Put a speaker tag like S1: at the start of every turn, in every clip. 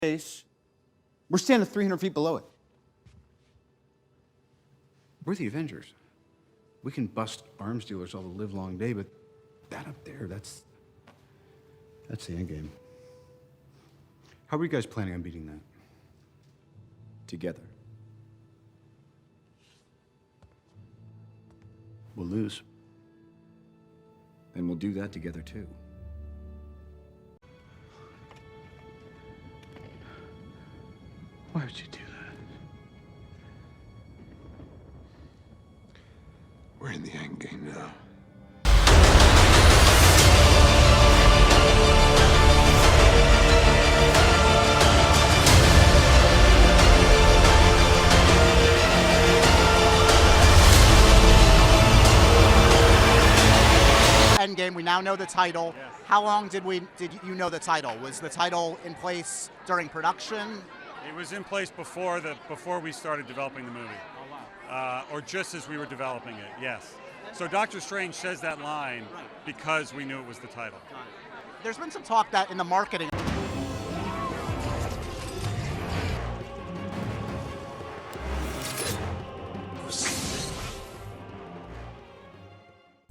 S1: Base, we're standing 300 feet below it. We're the Avengers. We can bust arms dealers all the live long day, but that up there, that's the end game. How are you guys planning on beating that?
S2: Together.
S1: We'll lose.
S2: Then we'll do that together too.
S1: Why would you do that?
S3: We're in the end game now.
S4: Endgame, we now know the title. Yes. How long did you know the title? Was the title in place during production?
S5: It was in place before we started developing the movie.
S4: Oh, wow.
S5: Or just as we were developing it, yes. So Doctor Strange says that line because we knew it was the title.
S4: There's been some talk that in the marketing.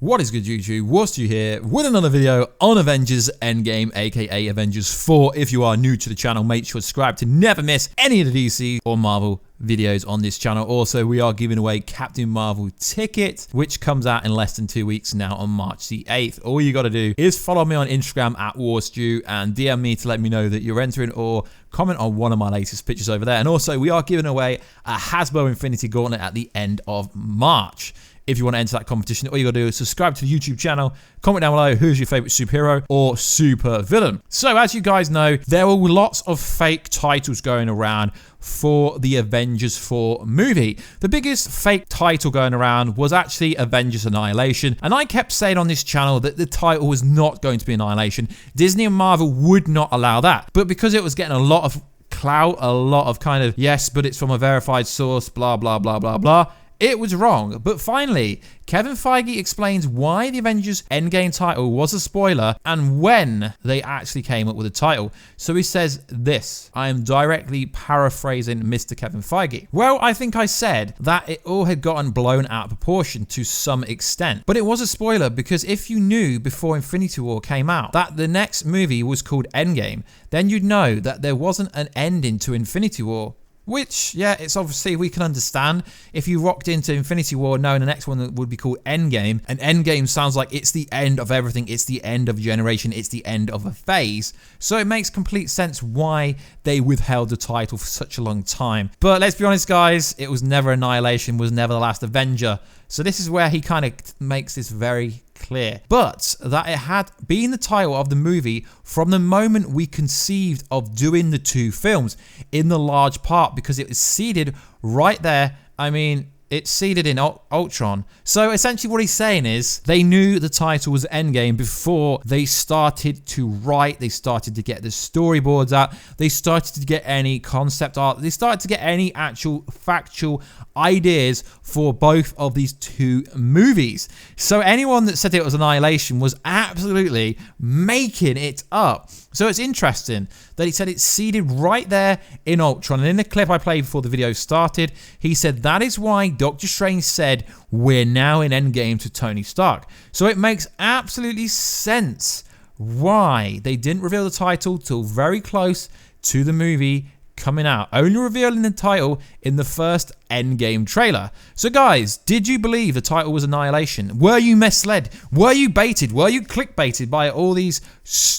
S6: What is good, YouTube? Warstu here with another video on Avengers Endgame, aka Avengers 4. If you are new to the channel, make sure to subscribe to never miss any of the DC or Marvel videos on this channel. Also, we are giving away Captain Marvel ticket, which comes out in less than 2 weeks now on March the 8th. All you got to do is follow me on Instagram at Warstu and DM me to let me know that you're entering, or comment on one of my latest pictures over there. And also, we are giving away a Hasbro Infinity Gauntlet at the end of March. If you want to enter that competition, all you got to do is subscribe to the YouTube channel, comment down below who's your favorite superhero or super villain. So as you guys know, there were lots of fake titles going around for the Avengers 4 movie. The biggest fake title going around was actually Avengers Annihilation, and I kept saying on this channel that the title was not going to be Annihilation. Disney and Marvel would not allow that, but because it was getting a lot of clout, a lot of kind of, yes, but it's from a verified source, blah, blah, blah, blah, blah, it was wrong. But finally, Kevin Feige explains why the Avengers Endgame title was a spoiler and when they actually came up with the title. So he says this. I am directly paraphrasing Mr. Kevin Feige. Well, I think I said that it all had gotten blown out of proportion to some extent. But it was a spoiler because if you knew before Infinity War came out that the next movie was called Endgame, then you'd know that there wasn't an ending to Infinity War. Which, yeah, it's obviously, we can understand if you rocked into Infinity War knowing the next one would be called Endgame, and Endgame sounds like it's the end of everything, it's the end of a generation, it's the end of a phase. So it makes complete sense why they withheld the title for such a long time. But let's be honest, guys, it was never Annihilation, was never the last Avenger. So this is where he kind of makes this very clear. But that it had been the title of the movie from the moment we conceived of doing the two films, in the large part because it was seeded right there. I mean, it's seeded in Ultron. So essentially what he's saying is they knew the title was Endgame before they started to write, they started to get the storyboards out, they started to get any concept art, they started to get any actual factual ideas for both of these two movies. So anyone that said it was Annihilation was absolutely making it up. So it's interesting that he said it's seeded right there in Ultron. And in the clip I played before the video started, he said that is why Doctor Strange said we're now in Endgame to Tony Stark. So it makes absolutely sense why they didn't reveal the title till very close to the movie coming out, only revealing the title in the first Endgame trailer. So guys, did you believe the title was Annihilation? Were you misled? Were you baited? Were you clickbaited by all these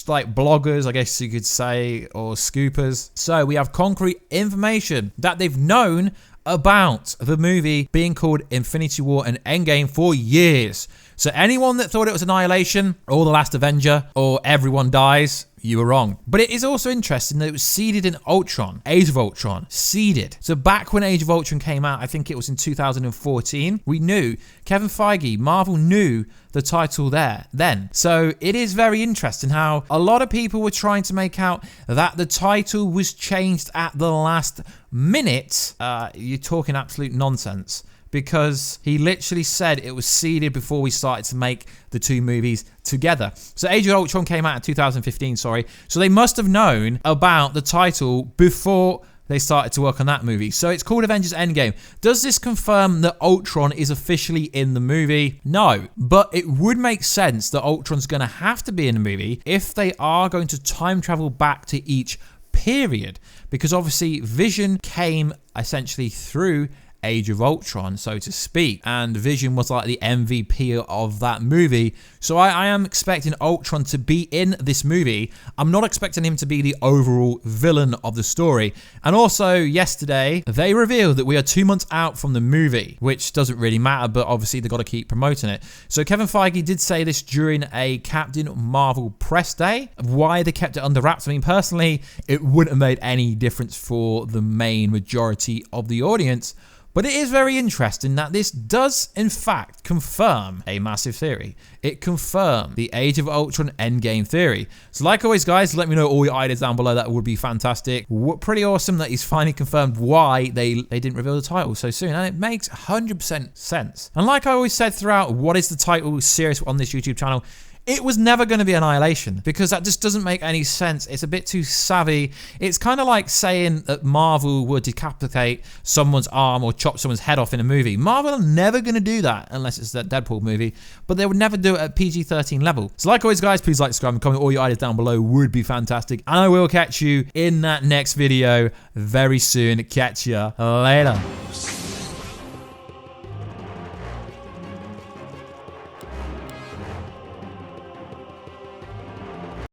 S6: like bloggers, I guess you could say, or scoopers? So we have concrete information that they've known about the movie being called Infinity War and Endgame for years. So anyone that thought it was Annihilation or The Last Avenger or Everyone Dies, you were wrong. But it is also interesting that it was seeded in Ultron, Age of Ultron, seeded. So back when Age of Ultron came out, I think it was in 2014, we knew, Kevin Feige, Marvel knew the title there then. So it is very interesting how a lot of people were trying to make out that the title was changed at the last minute. You're talking absolute nonsense. because he literally said it was seeded before we started to make the two movies together. So Age of Ultron came out in 2015, sorry. So they must have known about the title before they started to work on that movie. So it's called Avengers Endgame. Does this confirm that Ultron is officially in the movie? No, but it would make sense that Ultron's going to have to be in the movie if they are going to time travel back to each period, because obviously Vision came essentially through Age of Ultron, so to speak, and Vision was like the MVP of that movie. So I am expecting Ultron to be in this movie. I'm not expecting him to be the overall villain of the story. And also yesterday they revealed that we are 2 months out from the movie, which doesn't really matter, but obviously they've got to keep promoting it. So Kevin Feige did say this during a Captain Marvel press day. Why they kept it under wraps, I mean, personally, it wouldn't have made any difference for the main majority of the audience. But it is very interesting that this does, in fact, confirm a massive theory. It confirmed the Age of Ultron Endgame theory. So like always, guys, let me know all your ideas down below. That would be fantastic. Pretty awesome that he's finally confirmed why they didn't reveal the title so soon. And it makes 100% sense. And like I always said throughout, what is the title series on this YouTube channel? It was never going to be Annihilation, because that just doesn't make any sense. It's a bit too savvy. It's kind of like saying that Marvel would decapitate someone's arm or chop someone's head off in a movie. Marvel are never going to do that unless it's that Deadpool movie, but they would never do it at PG-13 level. So like always, guys, please like, subscribe, and comment all your ideas down below. Would be fantastic. And I will catch you in that next video very soon. Catch ya later.